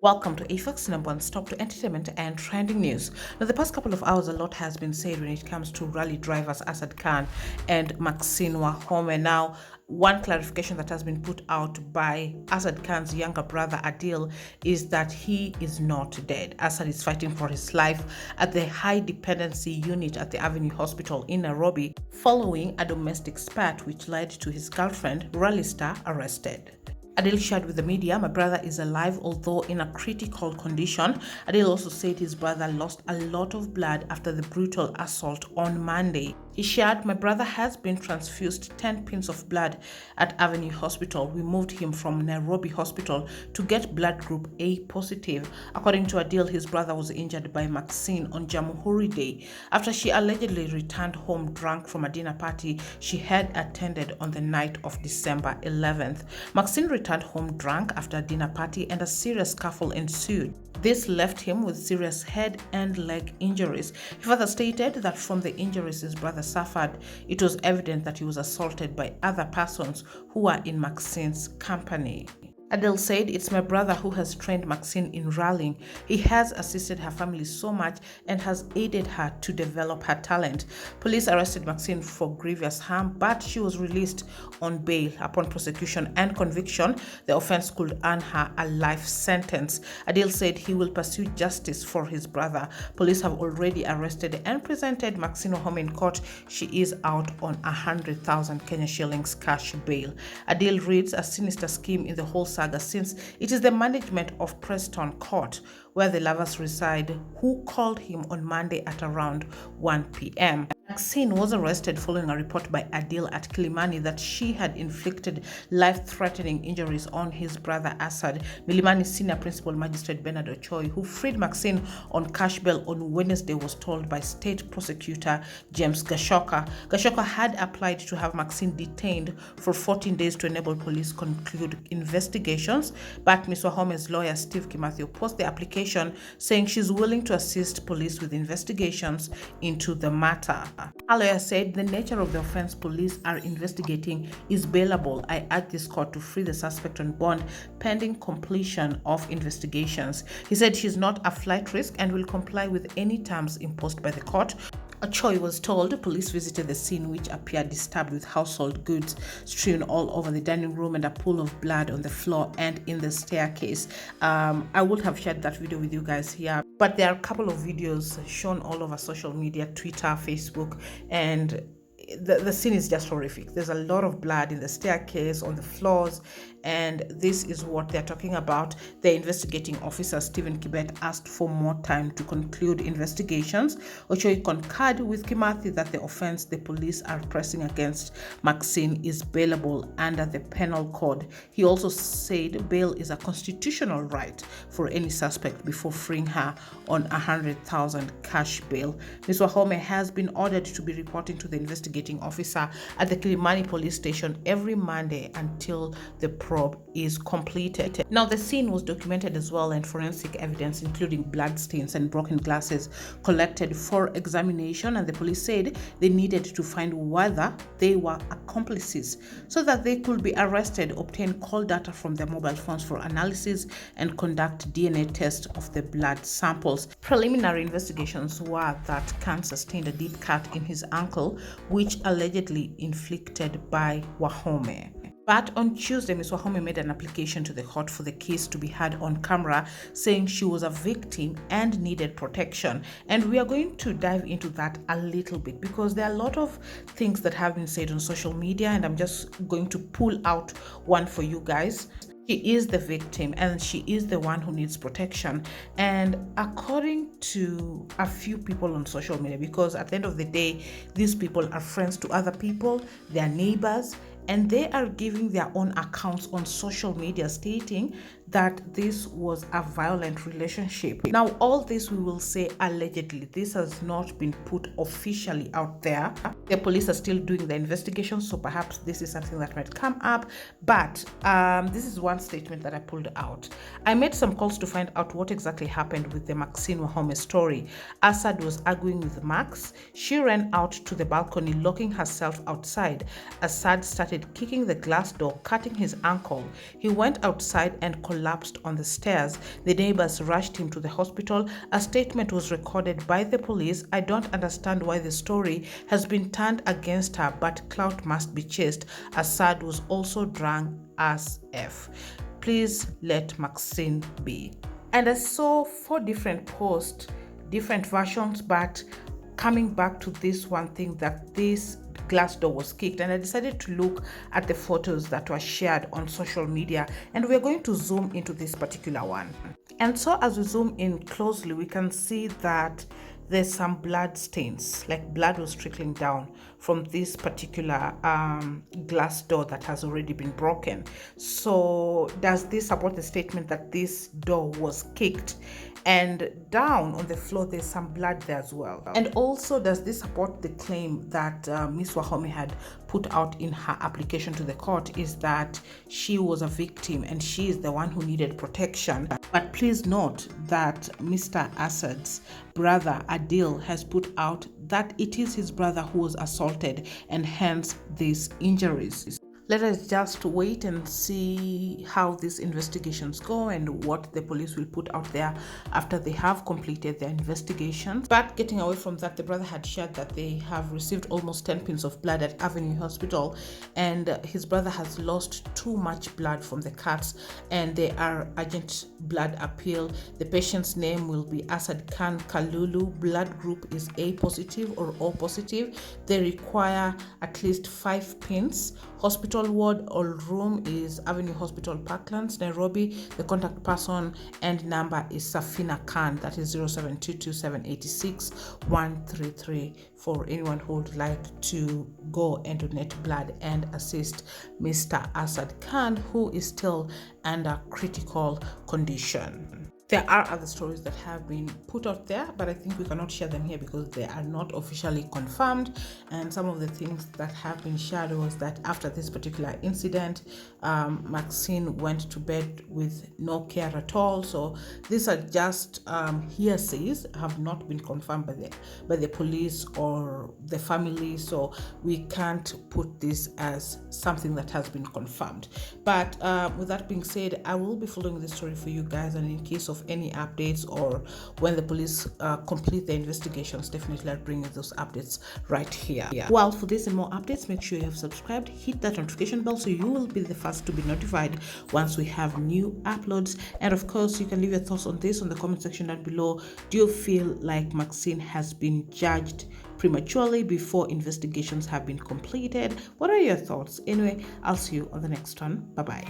Welcome to AFAX number one stop to entertainment and trending news. Now, the past couple of hours, a lot has been said when it comes to rally drivers Asad Khan and Maxine Wahome. Now, one clarification that has been put out by Asad Khan's younger brother Adil is that he is not dead. Asad is fighting for his life at the high dependency unit at the Avenue Hospital in Nairobi following a domestic spat which led to his girlfriend, rally star, arrested. Adil shared with the media, "My brother is alive, although in a critical condition." Adil also said his brother lost a lot of blood after the brutal assault on Monday. He shared, "My brother has been transfused 10 pins of blood at Avenue Hospital. We moved him from Nairobi Hospital to get blood group A positive." According to Adil, his brother was injured by Maxine on Jamhuri Day after she allegedly returned home drunk from a dinner party she had attended on the night of December 11th. Maxine returned home drunk after a dinner party and a serious scuffle ensued. This left him with serious head and leg injuries. He further stated that from the injuries his brother suffered, it was evident that he was assaulted by other persons who were in Maxine's company. Adele said, "It's my brother who has trained Maxine in rallying. He has assisted her family so much and has aided her to develop her talent." Police arrested Maxine for grievous harm, but she was released on bail. Upon prosecution and conviction, the offense could earn her a life sentence. Adele said he will pursue justice for his brother. Police have already arrested and presented Maxine home in court. She is out on 100,000 Kenya shillings cash bail. Adele reads a sinister scheme in the whole saga since it is the management of Preston Court, where the lovers reside, who called him on Monday at around 1 p.m. Maxine was arrested following a report by Adil at Kilimani that she had inflicted life-threatening injuries on his brother Asad. Milimani Senior Principal Magistrate Bernard Ochoy, who freed Maxine on cash bail on Wednesday, was told by State Prosecutor James Gashoka. Gashoka had applied to have Maxine detained for 14 days to enable police conclude investigations, but Ms. Wahome's lawyer Steve Kimathi opposed the application, saying she's willing to assist police with investigations into the matter. Her lawyer said the nature of the offense police are investigating is bailable. I urge this court to free the suspect on bond pending completion of investigations. He said she's not a flight risk and will comply with any terms imposed by the court. Ochoy was told police visited the scene, which appeared disturbed with household goods strewn all over the dining room and a pool of blood on the floor and in the staircase. I would have shared that video with you guys here, but there are a couple of videos shown all over social media, Twitter, Facebook, and the scene is just horrific. There's a lot of blood in the staircase, on the floors, and this is what they're talking about. The investigating officer, Stephen Kibet, asked for more time to conclude investigations. Ochoy concurred with Kimathi that the offense the police are pressing against Maxine is bailable under the penal code. He also said bail is a constitutional right for any suspect before freeing her on 100,000 cash bail. Ms. Wahome has been ordered to be reporting to the investigating officer at the Kilimani police station every Monday until the probe is completed. Now, the scene was documented as well, and forensic evidence, including blood stains and broken glasses, collected for examination, and the police said they needed to find whether they were accomplices so that they could be arrested, obtain call data from their mobile phones for analysis, and conduct DNA tests of the blood samples. Preliminary investigations were that Khan sustained a deep cut in his ankle, which allegedly inflicted by Wahome. But on Tuesday, Ms. Wahome made an application to the court for the case to be heard on camera, saying she was a victim and needed protection. And we are going to dive into that a little bit because there are a lot of things that have been said on social media, and I'm just going to pull out one for you guys. She is the victim and she is the one who needs protection. And according to a few people on social media, because at the end of the day, these people are friends to other people, they're neighbors, and they are giving their own accounts on social media stating that this was a violent relationship. Now, all this we will say allegedly. This has not been put officially out there. The police are still doing the investigation, so perhaps this is something that might come up. But this is one statement that I pulled out. "I made some calls to find out what exactly happened with the Maxine Wahome story. Asad was arguing with Max. She ran out to the balcony, locking herself outside. Asad started started kicking the glass door, cutting his ankle. He went outside and collapsed on the stairs. The neighbors rushed him to the hospital. A statement was recorded by the police. I don't understand why the story has been turned against her, but clout must be chased. Asad was also drunk as F. Please let Maxine be. And I saw 4 different posts, different versions, but coming back to this one thing, that this glass door was kicked, and I decided to look at the photos that were shared on social media, and we're going to zoom into this particular one. And so as we zoom in closely, we can see that there's some blood stains, like blood was trickling down from this particular glass door that has already been broken. So does this support the statement that this door was kicked? And down on the floor there's some blood there as well. And also, does this support the claim that Miss Wahome had put out in her application to the court, is that she was a victim and she is the one who needed protection? But please note that Mr. Asad's brother Adil has put out that it is his brother who was assaulted, and hence these injuries. Let us just wait and see how these investigations go and what the police will put out there after they have completed their investigations. But getting away from that, the brother had shared that they have received almost 10 pins of blood at Avenue Hospital, and his brother has lost too much blood from the cuts, and they are urgent blood appeal. The patient's name will be Asad Khan Kalulu. Blood group is A positive or O positive. They require at least 5 pins. Hospital ward or room is Avenue Hospital, Parklands, Nairobi. The contact person and number is Safina Khan, that is 0722786133, for anyone who would like to go and donate blood and assist Mr. Asad Khan, who is still under critical condition. There are other stories that have been put out there, but I think we cannot share them here because they are not officially confirmed. And some of the things that have been shared was that after this particular incident, Maxine went to bed with no care at all. So these are just hearsays, have not been confirmed by the police or the family. So we can't put this as something that has been confirmed. But with that being said, I will be following this story for you guys, and in case of any updates or when the police complete their investigations, definitely I'll bring you those updates right here. Well, for this and more updates, make sure you have subscribed, hit that notification bell so you will be the first to be notified once we have new uploads. And of course, you can leave your thoughts on this on the comment section down below. Do you feel like Maxine has been judged prematurely before investigations have been completed? What are your thoughts? Anyway, I'll see you on the next one. Bye bye.